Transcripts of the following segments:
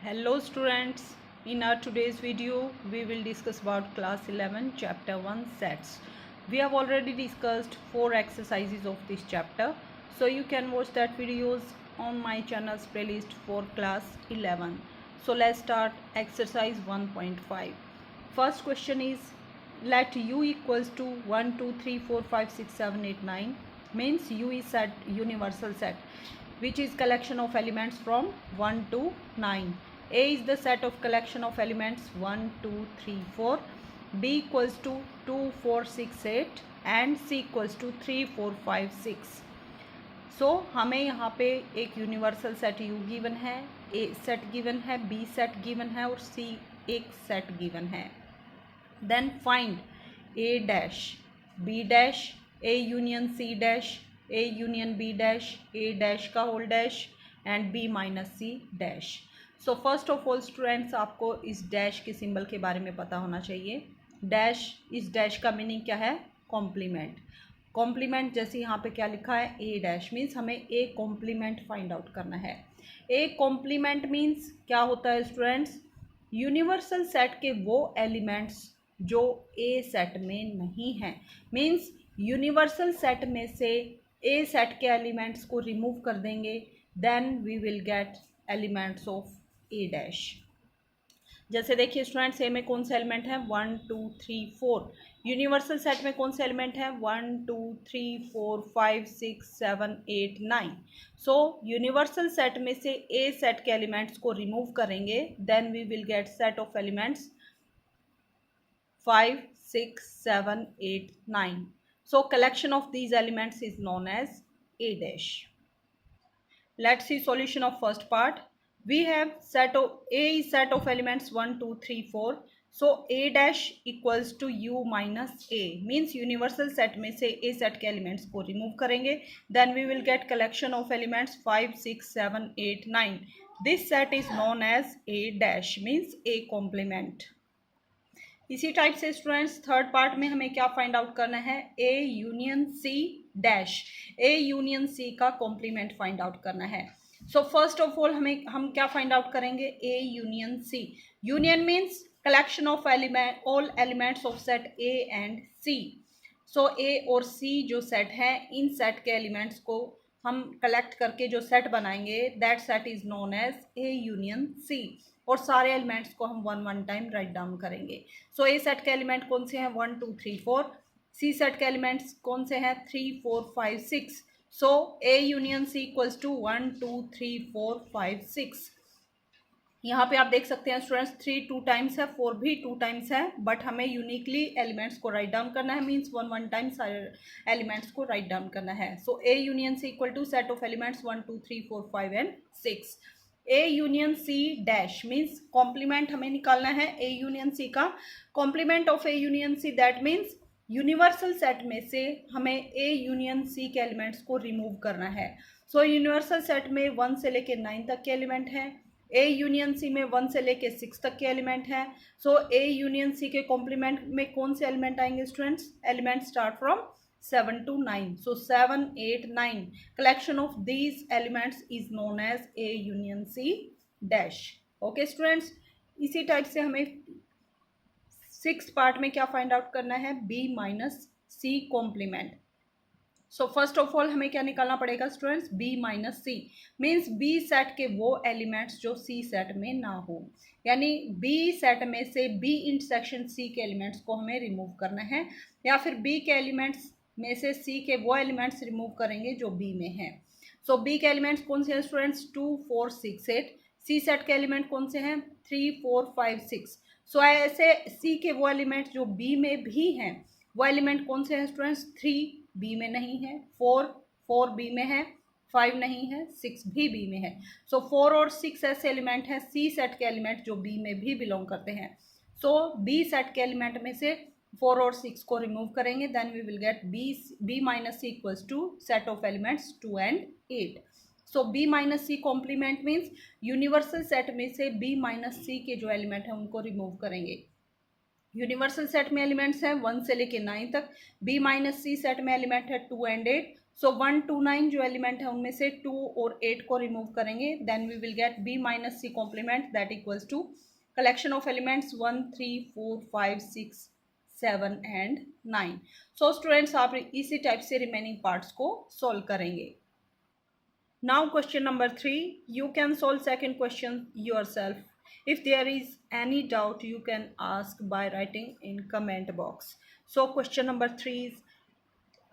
Hello students, in our today's video we will discuss about class 11 chapter 1 sets. We have already discussed 4 exercises of this chapter, so you can watch that videos on my channel's playlist for class 11. So let's start exercise 1.5. First question is, let u equals to 1 2 3 4 5 6 7 8 9, means u is set universal set which is collection of elements from 1 to 9. A is the set of collection of elements 1 2 3 4. B equals to 2 4 6 8 and C equals to 3 4 5 6. सो हमें यहाँ पे एक universal set U given है, A set given है, B set given है और C एक set given है. Then find A dash B dash A union C dash A union B dash A dash का whole dash and B minus C dash. So first of all students, आपको इस dash के symbol के बारे में पता होना चाहिए. डैश, इस डैश का मीनिंग क्या है? कॉम्प्लीमेंट. कॉम्प्लीमेंट जैसे यहाँ पे क्या लिखा है, ए डैश मीन्स हमें ए कॉम्प्लीमेंट फाइंड आउट करना है. ए कॉम्प्लीमेंट मीन्स क्या होता है स्टूडेंट्स? यूनिवर्सल सेट के वो एलिमेंट्स जो ए सेट में नहीं हैं. मीन्स यूनिवर्सल सेट में से ए सेट के एलिमेंट्स को रिमूव कर देंगे, then we will get elements of A dash. जैसे देखिए स्टूडेंट्स, ए में कौन से एलिमेंट है? 1 2 3 4. यूनिवर्सल सेट में कौन से एलिमेंट है? 1 2 3 4 5 6 7 8 9. सो यूनिवर्सल सेट में से ए सेट के एलिमेंट्स को रिमूव करेंगे, then we will get set of elements 5 6 7 8 9. So collection of these elements is known as A dash. Let's see solution of first part. We have set of A is set of elements 1 2 3 4. So A dash equals to U minus A, means universal set में से A set के elements को remove करेंगे, then we will get collection of elements 5 6 7 8 9. This set is known as A dash, means A complement. इसी type से students third part में हमें क्या फाइंड आउट करना है? A union C dash. A union C का complement find out करना है. सो फर्स्ट ऑफ ऑल हम क्या फाइंड आउट करेंगे? A union C. Union means collection of element, all elements of set A and C. So A और C जो set है, इन set के एलिमेंट्स को हम कलेक्ट करके जो सेट बनाएंगे, that set is known as A union C. और सारे एलिमेंट्स को हम वन टाइम राइट डाउन करेंगे. सो ए सेट के एलिमेंट कौन से हैं? 1 2 3 4. सी सेट के एलिमेंट्स कौन से हैं? 3 4 5 6. So A union C equals to 1 2 3 4 5 6. यहाँ पे आप देख सकते हैं स्टूडेंट्स, 3 2 टाइम्स है, 4 भी 2 टाइम्स है, बट हमें यूनिकली एलिमेंट्स को राइट डाउन करना है, मीन्स वन टाइम सारे एलिमेंट्स को राइट डाउन करना है. So A union C equal to set of elements 1 2 3 4 5 and 6. A union C dash means complement हमें निकालना है ए यूनियन सी का. Complement of A union C, that means universal set में से हमें ए यूनियन सी के एलिमेंट्स को रिमूव करना है. सो यूनिवर्सल सेट में 1 से लेके 9 तक के एलिमेंट हैं. ए यूनियन सी में 1 से लेके 6 तक के एलिमेंट हैं. सो ए यूनियन सी के कॉम्प्लीमेंट में कौन से एलिमेंट आएंगे students? Element start from 7 to 9. So 7 8 9. Collection of these elements is known as A union C dash. Okay students, इसी टाइप से हमें 6th पार्ट में क्या फाइंड आउट करना है? B minus C complement. So first of all हमें क्या निकालना पड़ेगा students? B minus C means B set के वो एलिमेंट्स जो C सेट में ना हो, यानी B सेट में से B इंटरसेक्शन C के एलिमेंट्स को हमें रिमूव करना है, या फिर B के एलिमेंट्स में से C के वो एलिमेंट्स रिमूव करेंगे जो B में हैं. सो B के एलिमेंट्स कौन से हैं स्टूडेंट्स? 2 4 6 8. C सेट के एलिमेंट कौन से हैं? 3 4 5 6. सो ऐसे C के वो एलिमेंट्स जो B में भी हैं, वो एलिमेंट कौन से हैं स्टूडेंट्स? 3 B में नहीं है, 4 B में है, 5 नहीं है, 6 भी B में है. सो 4 और 6 ऐसे एलिमेंट हैं C सेट के एलिमेंट जो B में भी बिलोंग करते हैं. सो B सेट के एलिमेंट में से 4 और 6 को रिमूव करेंगे, then we will get B minus C equals to set of elements 2 and 8. So B minus C complement means universal set में से B माइनस सी के जो एलिमेंट हैं उनको रिमूव करेंगे. यूनिवर्सल सेट में एलिमेंट्स हैं 1 से लेके 9 तक. B माइनस सी सेट में एलिमेंट है 2 and 8. सो 1 2 9 जो एलिमेंट है उनमें से 2 और 8 को रिमूव करेंगे, then we will get b minus C complement that equals to collection of elements 1 3 4 5 6 7 and 9। So students आप इसी टाइप से रिमेनिंग पार्ट्स को सॉल्व करेंगे। Now question number 3, you can solve second question yourself. If there is any doubt, you can ask by writing in comment box. So question number 3 is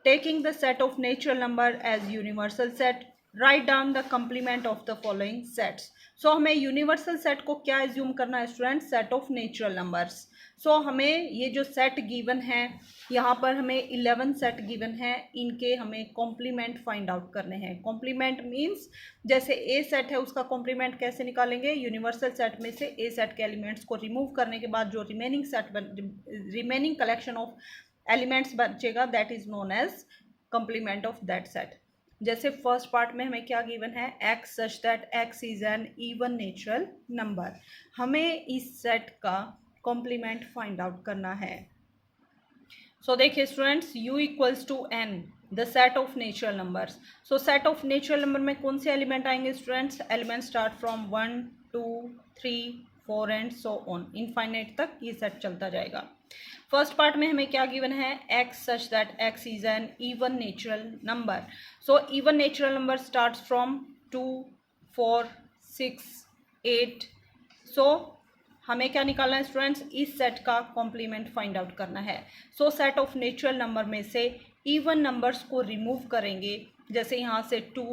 taking the set of natural number as universal set, write down the complement of the following sets. So हमें universal set को क्या assume करना है student? Set of natural numbers. So हमें ये जो set given है, यहाँ पर हमें 11 सेट गिवन है, इनके हमें कॉम्प्लीमेंट फाइंड आउट करने हैं। कॉम्प्लीमेंट मीन्स जैसे ए सेट है उसका कॉम्प्लीमेंट कैसे निकालेंगे? यूनिवर्सल सेट में से ए सेट के एलिमेंट्स को रिमूव करने के बाद जो रिमेनिंग कलेक्शन ऑफ एलिमेंट्स बचेगा that is known as complement of that set. जैसे फर्स्ट पार्ट में हमें क्या गिवन है? X such that X is an even natural number. हमें इस सेट का कॉम्प्लीमेंट फाइंड आउट करना है। सो देखिए students, u equals to n the set of natural numbers. So set of natural number में कौन से एलिमेंट आएंगे students? Element start from 1 2 3 4 and so on, infinite तक ये सेट चलता जाएगा। फर्स्ट पार्ट में हमें क्या गिवन है? x such that x is an even natural number. So even natural number starts from 2 4 6 8। सो हमें क्या निकालना है स्टूडेंट्स? इस सेट का कॉम्प्लीमेंट फाइंड आउट करना है। सो सेट ऑफ नेचुरल नंबर में से इवन नंबर्स को रिमूव करेंगे, जैसे यहाँ से 2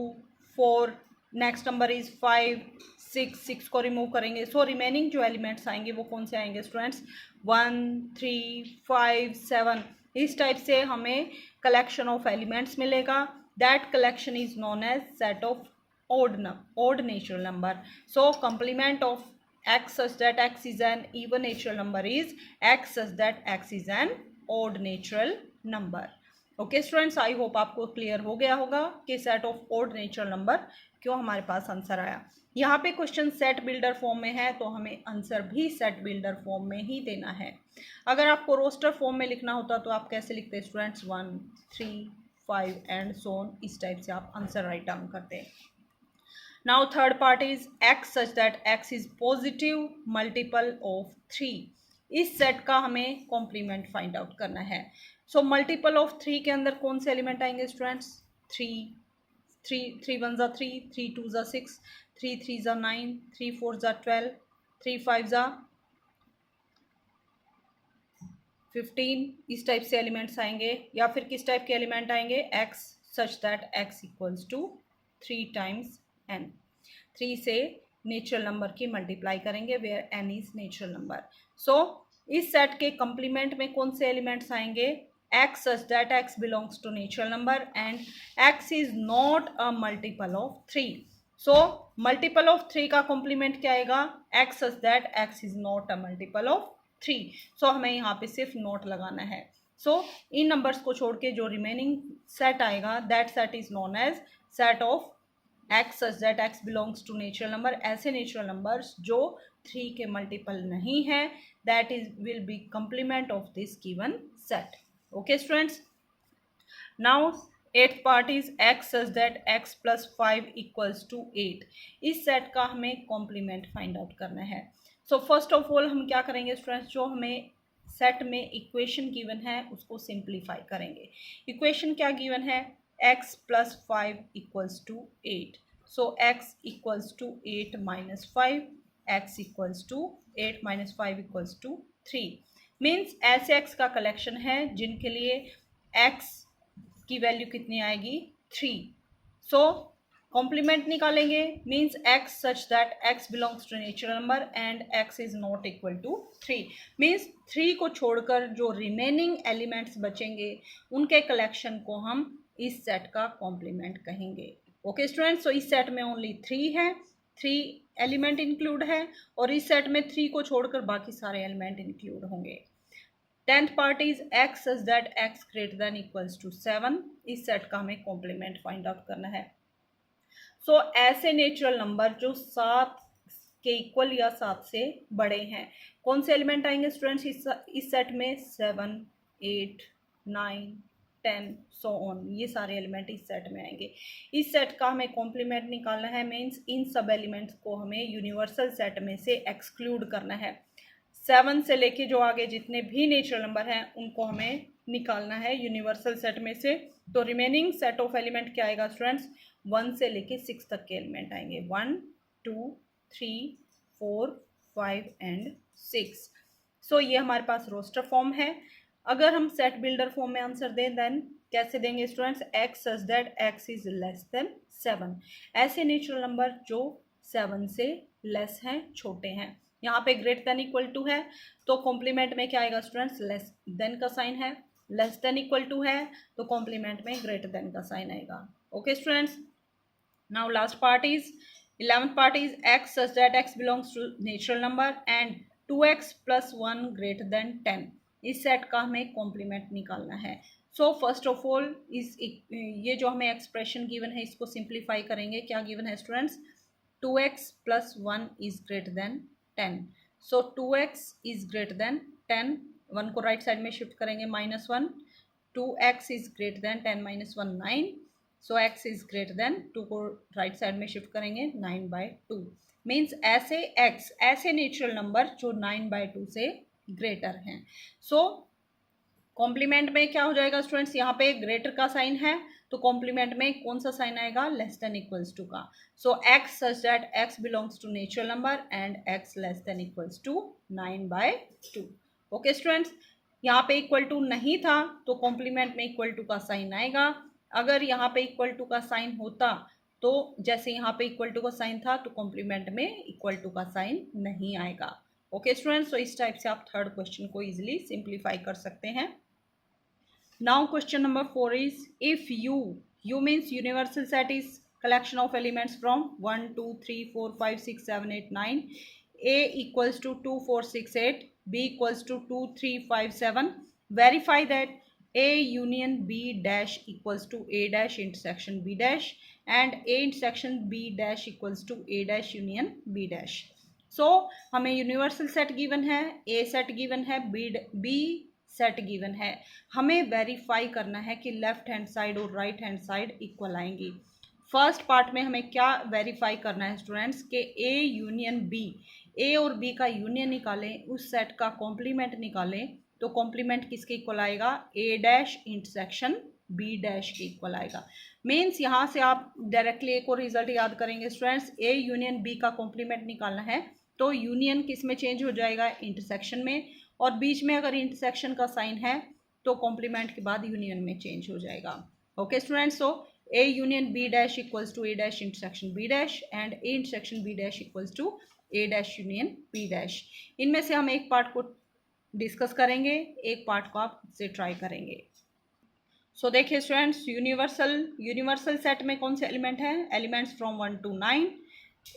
4, नेक्स्ट नंबर इज 5 6 को रिमूव करेंगे। सो रिमेनिंग जो एलिमेंट्स आएंगे वो कौन से आएंगे स्टूडेंट्स? 1 3 5 7। इस टाइप से हमें कलेक्शन ऑफ एलिमेंट्स मिलेगा। That collection is known as set of odd natural number. So complement of x such that x is an even natural number is x such that x is an odd natural number. Okay students, I hope आपको clear हो गया होगा कि set of odd natural number क्यों हमारे पास answer आया। यहाँ पे क्वेश्चन सेट बिल्डर फॉर्म में है तो हमें आंसर भी सेट बिल्डर फॉर्म में ही देना है। अगर आपको रोस्टर फॉर्म में लिखना होता तो आप कैसे लिखते हैं स्टूडेंट्स? 1 3 5 एंड सो ऑन, इस टाइप से आप आंसर राइट डाउन करते हैं। Now third part is x such that x is positive multiple of 3. इस सेट का हमें कॉम्प्लीमेंट फाइंड आउट करना है। सो मल्टीपल ऑफ 3 के अंदर कौन से एलिमेंट आएंगे स्टूडेंट्स? 3 1 3, 3 2 6, 3 3 9, 3 4 12, 3 5 15। इस टाइप से एलिमेंट्स आएंगे। या फिर किस टाइप के एलिमेंट आएंगे? x such that x equals to 3 times n। 3 से नेचुरल नंबर की मल्टीप्लाई करेंगे where n is natural number. So इस सेट के कंप्लीमेंट में कौन से एलिमेंट्स आएंगे? x such that x belongs to natural number and x is not a multiple of 3। So multiple of 3 का कॉम्प्लीमेंट क्या आएगा? x such that x is not a multiple of 3। सो हमें यहाँ पे सिर्फ नोट लगाना है। सो इन नंबर्स को छोड़ के जो रिमेनिंग सेट आएगा that set is known as set of x such that x belongs to natural number. ऐसे नेचुरल नंबर्स जो 3 के मल्टीपल नहीं है that is will be complement of this given set. Okay students, now 8th part is x such that x plus 5 equals to 8। इस set का हमें complement find out करना है। सो फर्स्ट ऑफ ऑल हम क्या करेंगे स्टूडेंट्स? जो हमें सेट में इक्वेशन गिवन है उसको सिंप्लीफाई करेंगे। इक्वेशन क्या गिवन है? x plus 5 equals to 8। So x equals to 8 minus 5, x equals to 8 minus 5 equals to 3। Means ऐसे x का कलेक्शन है जिनके लिए x की वैल्यू कितनी आएगी? 3। सो कॉम्प्लीमेंट निकालेंगे। Means x such that x belongs to natural number and x is not equal to 3। Means 3 को छोड़कर जो रिमेनिंग एलिमेंट्स बचेंगे उनके कलेक्शन को हम इस सेट का कॉम्प्लीमेंट कहेंगे। ओके स्टूडेंट्स, सो इस सेट में ओनली 3 है, 3 एलिमेंट इंक्लूड है और इस सेट में 3 को छोड़कर बाकी सारे एलिमेंट इंक्लूड होंगे। 10th part is x such that x greater than equals to 7। इस सेट का हमें कॉम्प्लीमेंट फाइंड आउट करना है। सो ऐसे नेचुरल नंबर जो 7 के इक्वल या 7 से बड़े हैं, कौन से एलिमेंट आएंगे स्टूडेंट्स इस सेट में? 7 8 9 10 सो ऑन, ये सारे एलिमेंट इस सेट में आएंगे। इस सेट का हमें कॉम्प्लीमेंट निकालना है, मीन्स इन सब एलिमेंट्स को हमें यूनिवर्सल सेट में से एक्सक्लूड करना है। 7 से लेके जो आगे जितने भी नेचुरल नंबर हैं उनको हमें निकालना है यूनिवर्सल सेट में से। तो रिमेनिंग सेट ऑफ एलिमेंट क्या आएगा स्टूडेंट्स, 1 से लेके 6 तक के एलिमेंट आएंगे, 1 2 3 4 5 एंड 6। सो ये हमारे पास रोस्टर फॉर्म है। अगर हम सेट बिल्डर फॉर्म में आंसर दें देन कैसे देंगे students, x such that X is less than 7, ऐसे नेचुरल नंबर जो 7 से लेस हैं, छोटे हैं। यहाँ पे ग्रेटर देन इक्वल टू है तो कॉम्प्लीमेंट में क्या आएगा स्टूडेंट्स, लेस देन का साइन है, लेस देन इक्वल टू है तो कॉम्प्लीमेंट में ग्रेटर देन का साइन आएगा। Okay students, now last part is 11th part is x such that x belongs to natural number and 2x plus 1 greater than 10। इस set का हमें complement निकालना है। सो फर्स्ट ऑफ ऑल इस ये जो हमें एक्सप्रेशन गिवन है इसको सिंप्लीफाई करेंगे। क्या गिवन है students, 2x plus 1 is greater than 10। So 2x is greater than 10, 1 को राइट साइड में शिफ्ट करेंगे -1, 2x is greater than 10 minus 1 9। So x is greater than 2 को राइट साइड में शिफ्ट करेंगे 9/2। मीन्स ऐसे x ऐसे नेचुरल नंबर जो 9/2 से ग्रेटर हैं। सो कॉम्प्लीमेंट में क्या हो जाएगा स्टूडेंट्स, यहाँ पे ग्रेटर का साइन है तो कॉम्प्लीमेंट में कौन सा साइन आएगा, लेस देन इक्वल्स टू का। So x such that x belongs to natural number and x less than equals to 9/2। Okay students, यहाँ पे इक्वल टू नहीं था तो कॉम्प्लीमेंट में इक्वल टू का साइन आएगा। अगर यहाँ पे इक्वल टू का साइन होता तो जैसे यहाँ पे इक्वल टू का साइन था तो कॉम्प्लीमेंट में इक्वल टू का साइन नहीं आएगा। ओके स्टूडेंट्स, तो इस टाइप से आप थर्ड क्वेश्चन को इजीली सिंप्लीफाई कर सकते हैं। Now question number 4 is if you means universal set is collection of elements from 1 2 3 4 5 6 7 8 9, a equals to 2 4 6 8, b equals to 2 3 5 7, verify that a union b dash equals to a dash intersection b dash and a intersection b dash equals to a dash union b dash। सो हमें universal set given है, a set given है, b set given है। हमें verify करना है कि left hand side और right hand side equal आएंगी। फर्स्ट पार्ट में हमें क्या वेरीफाई करना है स्टूडेंट्स के ए यूनियन बी, ए और बी का यूनियन निकालें, उस सेट का कॉम्प्लीमेंट निकालें तो कॉम्प्लीमेंट किसके इक्वल आएगा, ए डैश इंटरसेक्शन बी डैश के इक्वल आएगा। मीन्स यहाँ से आप डायरेक्टली एक और रिजल्ट याद करेंगे स्टूडेंट्स, ए यूनियन बी का कॉम्प्लीमेंट निकालना है तो यूनियन किस में चेंज हो जाएगा, इंटरसेक्शन में, और बीच में अगर इंटरसेक्शन का साइन है तो कॉम्प्लीमेंट के बाद यूनियन में चेंज हो जाएगा। Okay students, so a union b dash equals to a dash intersection b dash and a intersection b dash equals to a dash union b dash। इनमें से हम एक पार्ट को डिस्कस करेंगे, एक पार्ट को आप से ट्राई करेंगे। सो देखिए स्टूडेंट्स, यूनिवर्सल सेट में कौन से एलिमेंट हैं, elements from 1 to 9।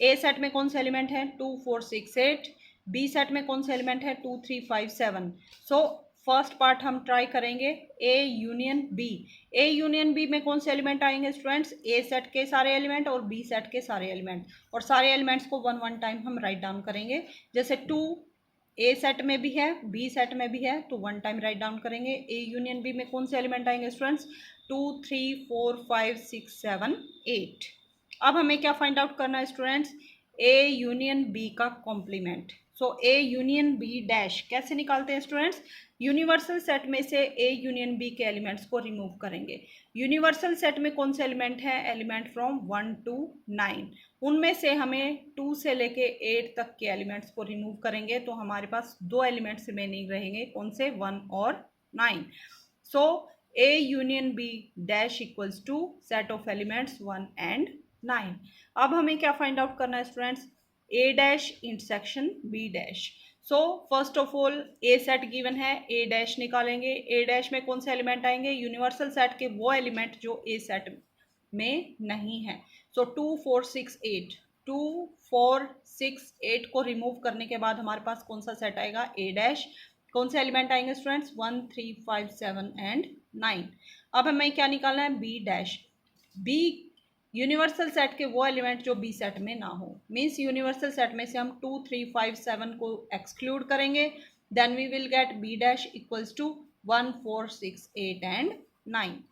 A set में कौन से एलिमेंट हैं, 2 4 6 8। बी सेट में कौन से एलिमेंट है, 2 3 5 7। सो फर्स्ट पार्ट हम ट्राई करेंगे A union B. A union B में कौन से एलिमेंट आएंगे स्टूडेंट्स, ए सेट के सारे एलिमेंट और बी सेट के सारे एलिमेंट, और सारे एलिमेंट्स को 1 1 टाइम हम राइट डाउन करेंगे। जैसे 2 ए सेट में भी है, बी सेट में भी है तो 1 टाइम राइट डाउन करेंगे। ए यूनियन बी में कौन से एलिमेंट आएंगे स्टूडेंट्स, 2 3 4 5 6 7 8। अब हमें क्या फाइंड आउट करना है स्टूडेंट्स, ए यूनियन बी का complement. So A union B dash कैसे निकालते हैं स्टूडेंट्स, यूनिवर्सल सेट में से ए यूनियन बी के एलिमेंट्स को रिमूव करेंगे। यूनिवर्सल सेट में कौन से एलिमेंट है, एलिमेंट फ्रॉम 1 to 9, उनमें से हमें 2 से लेके 8 तक के एलिमेंट्स को रिमूव करेंगे तो हमारे पास 2 एलिमेंट्स रिमेनिंग रहेंगे, कौन से, 1 और 9। So A union B dash equals to set of elements 1 and 9। अब हमें क्या फाइंड आउट करना है students, A dash intersection B dash. So first of all A set given है, ए डैश निकालेंगे। ए डैश में कौन से एलिमेंट आएंगे, यूनिवर्सल सेट के वो एलिमेंट जो ए सेट में नहीं है। सो 2 4 6 8, 2 4 6 8 को रिमूव करने के बाद हमारे पास कौन सा सेट आएगा, ए डैश। कौन से एलिमेंट आएंगे स्टूडेंट्स, 1 3 5 7 and 9। अब हमें क्या निकालना है, B dash. B universal set के वो एलिमेंट जो बी सेट में ना हो, मीन्स यूनिवर्सल सेट में से हम 2 3 5 7 को एक्सक्लूड करेंगे, then we will get B dash equals to 1 4 6 8 and 9।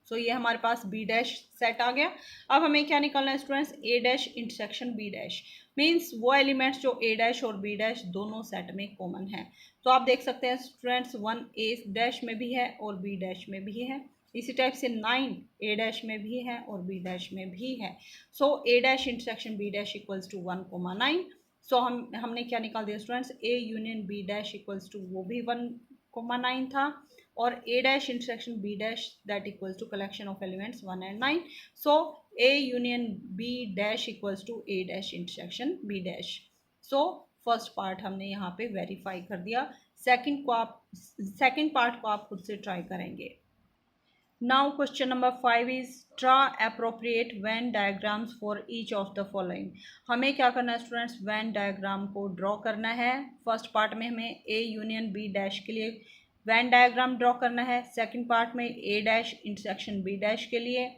So ये हमारे पास बी डैश सेट आ गया। अब हमें क्या निकालना है students, A dash intersection B dash, means वो एलिमेंट्स जो ए डैश और बी डैश दोनों सेट में कॉमन है। तो आप देख सकते हैं स्टूडेंट्स 1 ए डैश में भी है और बी डैश में भी है। इसी टाइप से 9 ए डैश में भी है और बी डैश में भी है। So A dash intersection B dash equals to 1,9। So हमने क्या निकाल दिया students, A union B dash equals to वो भी 1,9 था, और a dash intersection b dash that equals to collection of elements 1 and 9. So a union b dash equals to a dash intersection b dash. So first part हमने यहाँ पे verify कर दिया। Second part को आप खुद से ट्राई करेंगे। Now question number 5 is draw appropriate Venn diagrams for each of the following. हमें क्या करना है स्टूडेंट्स, वेन डायग्राम को ड्रॉ करना है। फर्स्ट पार्ट में हमें ए यूनियन बी डैश के लिए वेन डायग्राम ड्रॉ करना है। सेकंड पार्ट में ए डैश इंटरसेक्शन बी डैश के लिए।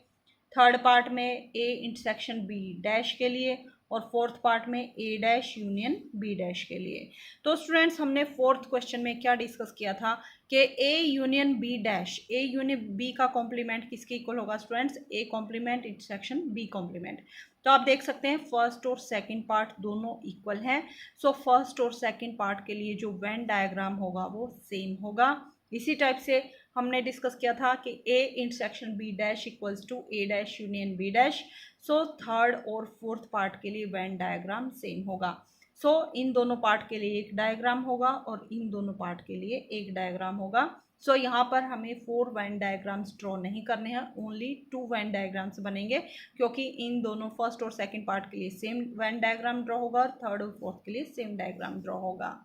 थर्ड पार्ट में ए इंटरसेक्शन बी डैश के लिए। और फोर्थ पार्ट में ए डैश यूनियन बी डैश के लिए। तो स्टूडेंट्स हमने फोर्थ क्वेश्चन में क्या डिस्कस किया था कि A union B dash, A union B का कॉम्प्लीमेंट किसके इक्वल होगा students, A complement intersection B complement. तो आप देख सकते हैं फर्स्ट और सेकंड पार्ट दोनों इक्वल हैं। सो फर्स्ट और सेकंड पार्ट के लिए जो वेन डायग्राम होगा वो सेम होगा। इसी टाइप से हमने डिस्कस किया था कि A intersection B dash equals to A dash union B dash. So third और फोर्थ पार्ट के लिए वेन डायग्राम सेम होगा। सो इन दोनों पार्ट के लिए एक डायग्राम होगा और इन दोनों पार्ट के लिए एक डायग्राम होगा। सो यहाँ पर हमें 4 वेन डायग्राम्स ड्रॉ नहीं करने हैं, ओनली 2 वेन डायग्राम्स बनेंगे, क्योंकि इन दोनों फर्स्ट और सेकंड पार्ट के लिए सेम वेन डायग्राम ड्रॉ होगा और थर्ड और फोर्थ के लिए सेम डायग्राम ड्रॉ होगा।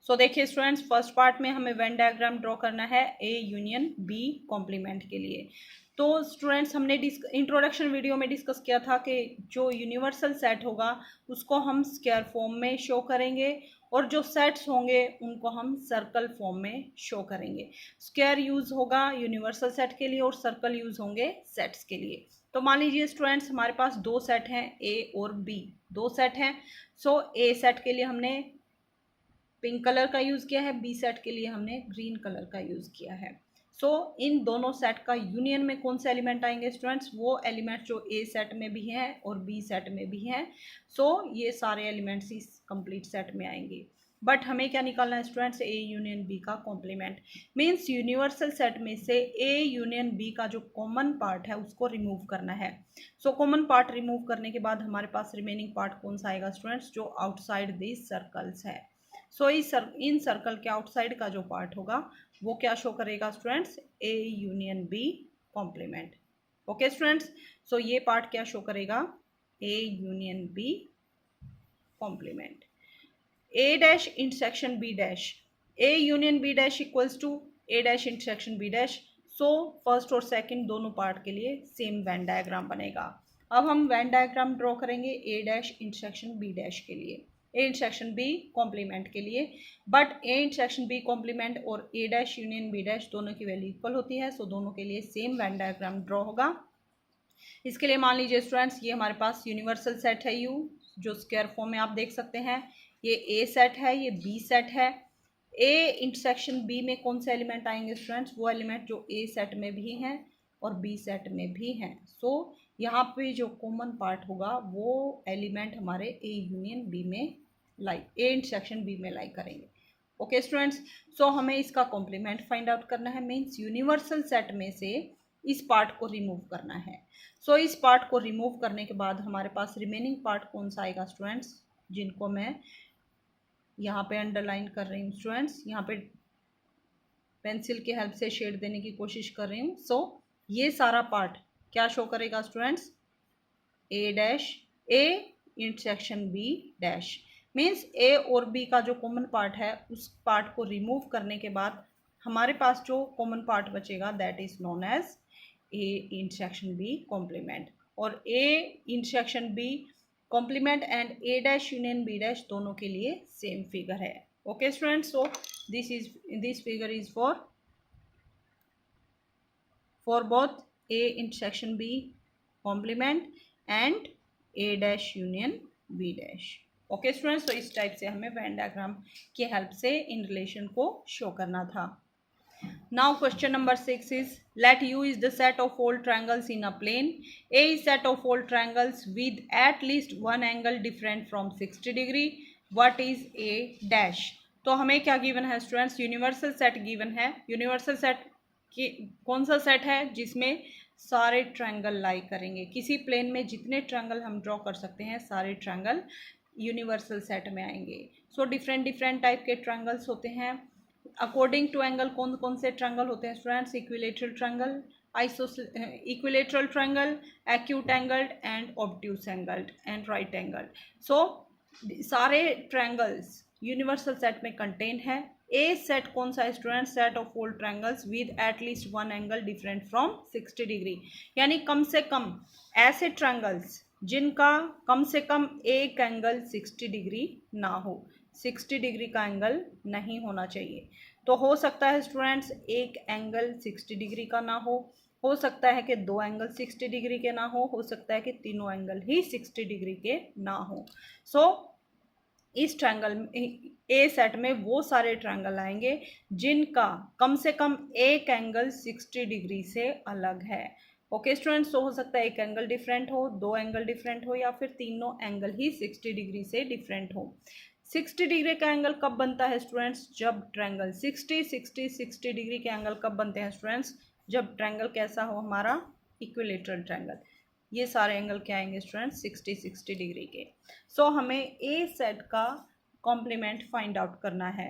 सो देखिए स्टूडेंट्स, फर्स्ट पार्ट में हमें वेन डायग्राम ड्रॉ करना है ए यूनियन बी कॉम्प्लीमेंट के लिए। तो स्टूडेंट्स हमने इंट्रोडक्शन वीडियो में डिस्कस किया था कि जो यूनिवर्सल सेट होगा उसको हम स्क्वायर फॉर्म में शो करेंगे और जो सेट्स होंगे उनको हम सर्कल फॉर्म में शो करेंगे। स्क्वायर यूज़ होगा यूनिवर्सल सेट के लिए और सर्कल यूज़ होंगे सेट्स के लिए। तो मान लीजिए स्टूडेंट्स हमारे पास 2 सेट हैं, ए और बी, 2 सेट हैं। सो ए सेट के लिए हमने पिंक कलर का यूज़ किया है, बी सेट के लिए हमने ग्रीन कलर का यूज़ किया है। सो इन दोनों सेट का यूनियन में कौन से एलिमेंट आएंगे स्टूडेंट्स, वो एलिमेंट जो ए सेट में भी हैं और बी सेट में भी हैं। सो ये सारे एलिमेंट्स इस कंप्लीट सेट में आएंगे। बट हमें क्या निकालना है स्टूडेंट्स, ए यूनियन बी का कॉम्प्लीमेंट, मीन्स यूनिवर्सल सेट में से ए यूनियन बी का जो कॉमन पार्ट है उसको रिमूव करना है। सो कॉमन पार्ट रिमूव करने के बाद हमारे पास रिमेनिंग पार्ट कौन सा आएगा स्टूडेंट्स, जो आउटसाइड दिस सर्कल्स है। सो इन सर्कल के आउटसाइड का जो पार्ट होगा वो क्या शो करेगा students, A union B complement. Okay students, so ये पार्ट क्या शो करेगा, A union B complement. A dash intersection B dash, A union B dash equals to A dash intersection B dash. So first और second दोनों part के लिए same Venn diagram बनेगा। अब हम वेन डायग्राम ड्रॉ करेंगे A dash intersection B dash के लिए, ए इंटरसेक्शन बी कॉम्प्लीमेंट के लिए। But A intersection B complement और A dash union B dash दोनों की वैल्यू इक्वल होती है। सो दोनों के लिए सेम वेन डायग्राम ड्रॉ होगा। इसके लिए मान लीजिए स्टूडेंट्स ये हमारे पास यूनिवर्सल सेट है यू, जो स्क्वायर फॉर्म में आप देख सकते हैं। ये ए सेट है, ये बी सेट है। ए इंटरसेक्शन बी में कौन से एलिमेंट आएंगे स्टूडेंट्स, वो एलिमेंट जो ए सेट में भी हैं और बी सेट में भी हैं। सो यहाँ पे जो कॉमन पार्ट होगा वो एलिमेंट हमारे ए यूनियन बी में ए इंटरसेक्शन बी में लाई करेंगे। ओके स्टूडेंट्स, सो हमें इसका कॉम्प्लीमेंट फाइंड आउट करना है, मीन्स यूनिवर्सल सेट में से इस पार्ट को रिमूव करना है। सो इस पार्ट को रिमूव करने के बाद हमारे पास रिमेनिंग पार्ट कौन सा आएगा स्टूडेंट्स, जिनको मैं यहाँ पे अंडरलाइन कर रही हूँ स्टूडेंट्स, यहाँ पे पेंसिल की हेल्प से शेड देने की कोशिश कर रही हूँ। सो ये सारा पार्ट क्या शो करेगा students, A dash A intersection B dash, means A और बी का जो कॉमन पार्ट है उस पार्ट को रिमूव करने के बाद हमारे पास जो कॉमन पार्ट बचेगा that is known as A intersection B complement. और A intersection B complement and A dash union B dash दोनों के लिए सेम फिगर है। Okay students, so this figure is for both A intersection B complement and A dash union B dash. Okay students, तो इस type से हमें Venn diagram की help से इन रिलेशन को शो करना था। Now question number 6 is, let U is the set of all triangles in a plane. A is set of all triangles with at least one angle different from 60 degree. What is A dash? तो हमें क्या given है students? Universal set given है. Universal set कौन सा set है? जिसमें सारे ट्रायंगल लाई करेंगे. किसी प्लेन में जितने ट्रायंगल हम ड्रॉ कर सकते हैं सारे ट्रायंगल यूनिवर्सल सेट में आएंगे. सो डिफरेंट डिफरेंट टाइप के ट्रायंगल्स होते हैं. अकॉर्डिंग टू एंगल कौन कौन से ट्रायंगल होते हैं students? Equilateral triangle, equilateral triangle, acute angled and obtuse angled and right angle. So सारे ट्रायंगल्स यूनिवर्सल सेट में कंटेन है. ए सेट कौन सा है student? Set of all triangles with at least one angle different from 60 degree. यानी कम से कम ऐसे ट्रायंगल्स जिनका कम से कम एक एंगल 60 डिग्री ना हो. 60 डिग्री का एंगल नहीं होना चाहिए. तो हो सकता है स्टूडेंट्स एक एंगल 60 डिग्री का ना हो सकता है कि दो एंगल 60 डिग्री के ना हो सकता है कि तीनों एंगल ही 60 डिग्री के ना हो. सो इस ट्रायंगल ए सेट में वो सारे ट्रायंगल आएंगे जिनका कम से कम एक एंगल 60 डिग्री से अलग है. ओके स्टूडेंट्स, तो हो सकता है एक एंगल डिफरेंट हो, दो एंगल डिफरेंट हो या फिर तीनों एंगल ही 60 डिग्री से डिफरेंट हो. 60 डिग्री का एंगल कब बनता है स्टूडेंट्स? जब ट्रायंगल 60 डिग्री के एंगल कब बनते हैं स्टूडेंट्स? जब ट्रायंगल कैसा हो हमारा? Equilateral triangle. ये सारे एंगल क्या आएंगे स्टूडेंट्स? 60 डिग्री के. सो हमें ए सेट का कॉम्प्लीमेंट फाइंड आउट करना है.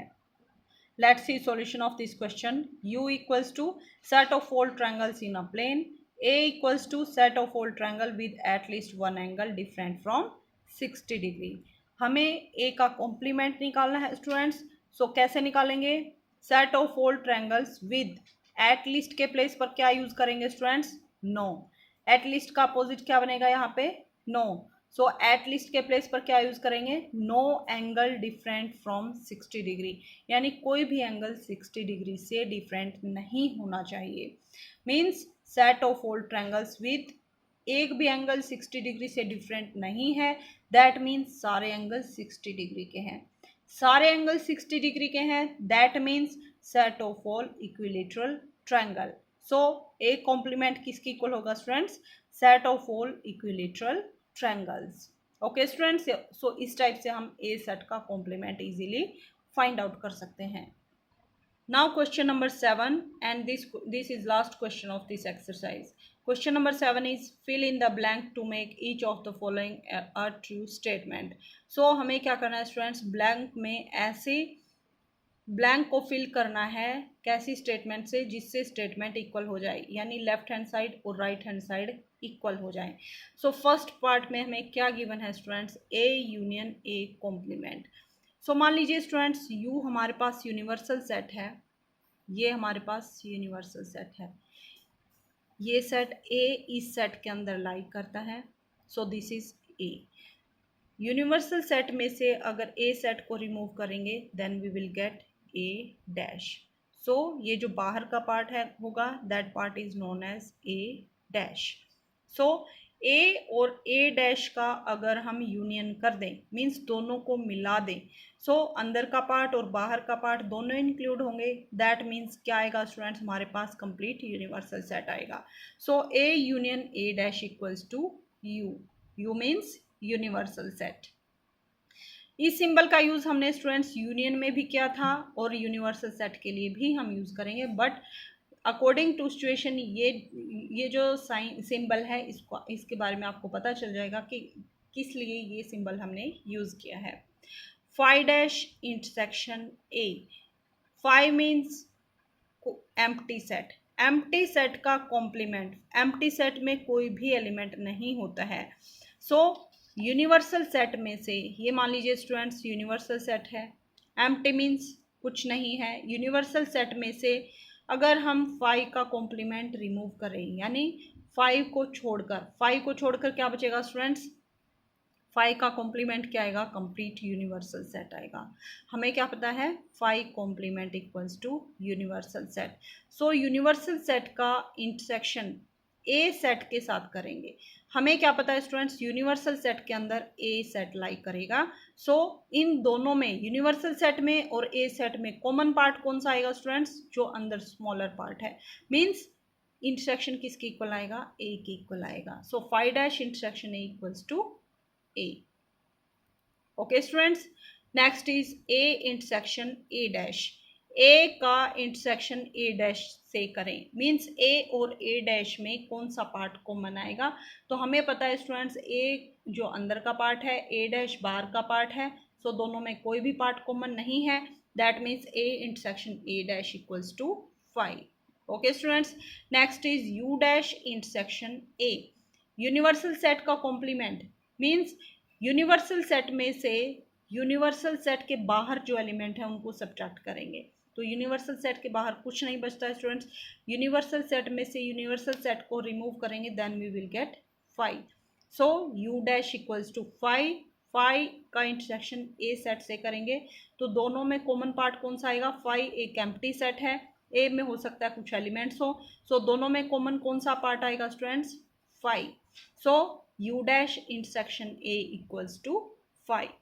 Let's see solution of this question. U equals to set of all triangles in a plane. A equals to set of all triangle with at least one angle different from 60 degree. हमें A का complement निकालना है students. So कैसे निकालेंगे? Set of all triangles with at least के place पर क्या use करेंगे स्टूडेंट्स? नो. एटलीस्ट का अपोजिट क्या बनेगा यहाँ पे? नो. सो एटलीस्ट के प्लेस पर क्या यूज करेंगे? No angle different from 60 degree. यानी कोई भी एंगल 60 डिग्री से डिफरेंट नहीं होना चाहिए. Means set of all triangles with एक भी एंगल 60 डिग्री से डिफरेंट नहीं है. दैट मीन्स सारे एंगल 60 डिग्री के हैं. सारे एंगल 60 डिग्री के हैं. That means set of all equilateral triangle. So A complement किसकी इक्वल होगा students? Set of all equilateral triangles. Okay students, so इस टाइप से हम ए सेट का कॉम्प्लीमेंट इजीली फाइंड आउट कर सकते हैं. Now question number 7, and this is last question of this exercise. Question number 7 is fill in the blank to make each of the following a true statement. So हमें क्या करना है students? Blank में ऐसे blank को fill करना है कैसी स्टेटमेंट से जिससे स्टेटमेंट इक्वल हो जाए, यानी लेफ्ट हैंड साइड और राइट हैंड साइड इक्वल हो जाए. सो फर्स्ट पार्ट में हमें क्या गिवन है students? A union A complement. So मान लीजिए स्टूडेंट्स यू हमारे पास यूनिवर्सल सेट है, ये हमारे पास यूनिवर्सल सेट है. ये सेट ए इस सेट के अंदर लाई करता है. So this is A. Universal set में से अगर ए सेट को रिमूव करेंगे then we will get A dash. So ये जो बाहर का पार्ट है होगा that part is known as A dash. So A और ए डैश का अगर हम यूनियन कर दें मीन्स दोनों को मिला दें, सो अंदर का पार्ट और बाहर का पार्ट दोनों इंक्लूड होंगे. दैट मीन्स क्या आएगा स्टूडेंट्स? हमारे पास कंप्लीट यूनिवर्सल सेट आएगा. So A union A dash equals to U. U means universal set. इस सिंबल का यूज़ हमने स्टूडेंट्स यूनियन में भी किया था और यूनिवर्सल सेट के लिए भी हम यूज़ करेंगे. बट अकॉर्डिंग टू सिचुएशन ये जो साइन सिंबल है इसके बारे में आपको पता चल जाएगा कि किस लिए ये सिंबल हमने यूज़ किया है. Phi dash intersection A. Phi means empty set. Empty set का कॉम्प्लीमेंट, एम्प्टी सेट में कोई भी एलिमेंट नहीं होता है. सो यूनिवर्सल सेट में से ये मान लीजिए स्टूडेंट्स यूनिवर्सल सेट है, एम्प्टी मीन्स कुछ नहीं है. यूनिवर्सल सेट में से अगर हम 5 का कॉम्प्लीमेंट रिमूव करें यानी 5 को छोड़कर क्या बचेगा स्टूडेंट्स? 5 का कॉम्प्लीमेंट क्या आएगा? कंप्लीट यूनिवर्सल सेट आएगा. हमें क्या पता है? 5 complement equals to universal set. So universal set का इंटरसेक्शन ए सेट के साथ करेंगे. हमें क्या पता है स्टूडेंट्स? यूनिवर्सल सेट के अंदर ए सेट लाई करेगा. सो इन दोनों में, यूनिवर्सल सेट में और ए सेट में, कॉमन पार्ट कौन सा आएगा स्टूडेंट्स? जो अंदर स्मॉलर पार्ट है। मीन्स इंटरसेक्शन किसके इक्वल आएगा? ए के इक्वल आएगा। So five dash intersection A equals to A. Okay students, next is A intersection A dash. A का इंटरसेक्शन ए डैश से करें, मीन्स ए और ए डैश में कौन सा पार्ट कॉमन आएगा? तो हमें पता है स्टूडेंट्स, ए जो अंदर का पार्ट है, ए डैश बाहर का पार्ट है। सो दोनों में कोई भी पार्ट कॉमन नहीं है। That means A intersection A dash equals to 5। Okay students, next is U dash intersection A. Universal set का कॉम्प्लीमेंट, मीन्स यूनिवर्सल सेट में से यूनिवर्सल सेट के बाहर जो एलिमेंट है उनको सब्ट्रैक्ट करेंगे। तो यूनिवर्सल सेट के बाहर कुछ नहीं बचता है स्टूडेंट्स। यूनिवर्सल सेट में से यूनिवर्सल सेट को रिमूव करेंगे, then we will get 5। So U dash equals to 5। 5 का इंटरसेक्शन ए सेट से करेंगे तो दोनों में कॉमन पार्ट कौन सा आएगा? 5 एक एम्प्टी सेट है, ए में हो सकता है कुछ एलिमेंट्स हो। सो दोनों में कॉमन कौन सा पार्ट आएगा students? 5। So U dash intersection A equals to 5।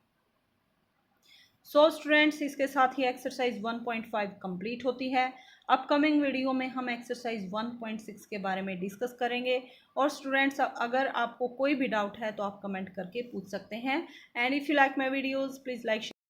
So students, इसके साथ ही एक्सरसाइज 1.5 कंप्लीट होती है। अपकमिंग वीडियो में हम एक्सरसाइज 1.6 के बारे में डिस्कस करेंगे। और स्टूडेंट्स, अगर आपको कोई भी डाउट है तो आप कमेंट करके पूछ सकते हैं। And if you like my videos, please like